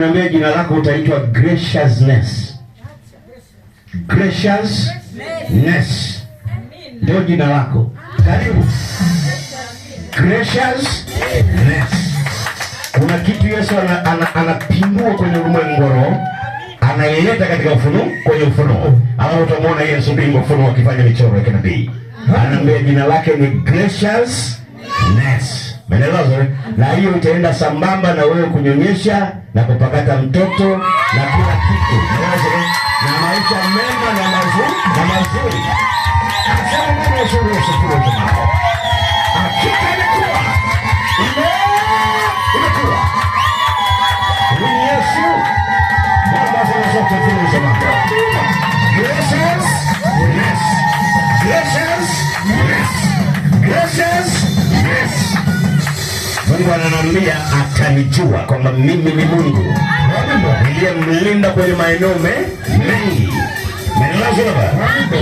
Niambia jina lako, utaitwa Graciousness. Graciousness. Ndio jina lako. Karibu. Graciousness. Kuna kitu Yesu anapindua kwenye ulimwengu roho, anaileta katika ufunuo, kwenye ufunuo. Au utamwona Yesu bingo ufunuo akifanya michoro ya kinabii. Anaambia jina lake ni Graciousness. Menelewa zuri. Na hiyo itaenda sambamba na wewe kunyonyesha na kupakata mtoto na kila kitu. Menelewa na maisha mema na mazuri. Asema nani ya shuru ya shukuru ya tumako. Hakika imekuwa. Imekuwa. Ni Yesu. Mwamba zana zote vile uzamako. Gracious. Mungu ananiambia atanijua kwamba mimi ni Mungu niliyemlinda kwenye maeneo mengi.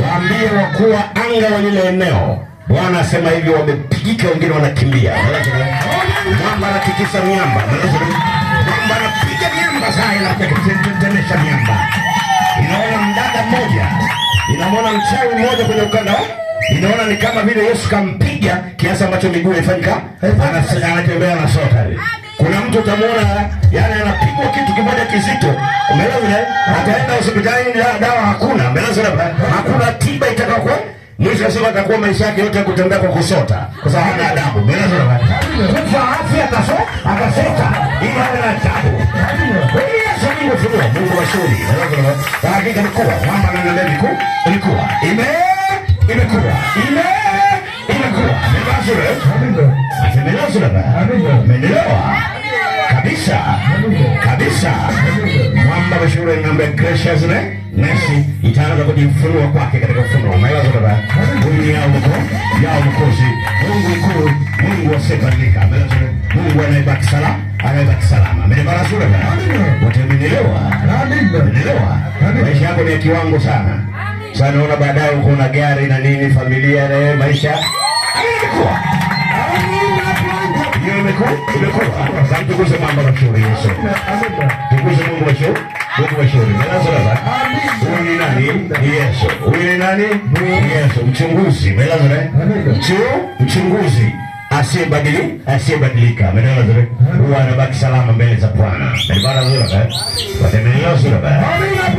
Waambie wakuu wa anga wa lile eneo, Bwana asema hivi, wamepigika, wengine wanakimbia. Mwamba anatikisa miamba. Mwamba anapiga miamba saa inatetemesha miamba. Inaona mdada mmoja, inaona mchawi mmoja kwenye ukanda, inaona ni kama vile Yesu kampiga kiasi ambacho miguu ifanyika, anatembea na sota. Kuna mtu utamuona yani anapigwa kitu kimoja kizito. Umeelewa? Ataenda hospitalini, dawa hakuna. Umeelewa? Hakuna tiba itakao mwisho sema atakuwa maisha yake yote kutembea kwa kusota kwa sababu hana adabu. Umeelewa? Kwa afya atasota ili awe na adabu. Wewe Yesu ni Mungu wa shuri. Umeelewa? Hakika ni kwa mama na ndio ilikuwa. Imekuwa. Menelewa kabisa. Mwamba wa shule namba Graciousness itaanza kujifunua kwake katika ufunuo. Umeelewa baba? Mungu ni yao mkozi. Mungu mkuu, Mungu asiyebadilika. Mungu anayebaki salama. Menelewa shule baba. Wataelewa. Maisha yako ni ya kiwango sana. Sasa naona baadaye uko na gari na nini, familia na maisha. Imekuwa. Imekuwa. Sasa tukuze mambo ya shule Yesu. Tukuze Mungu wa shule. Mungu wa shule. Melazara. Huyu ni nani? Yesu. Huyu ni nani? Yesu. Mchunguzi. Melazara. Mchunguzi. Asiyebadilika. Melazara. Huwa anabaki salama mbele za Bwana. Barabara nzuri. Watemelewa sura.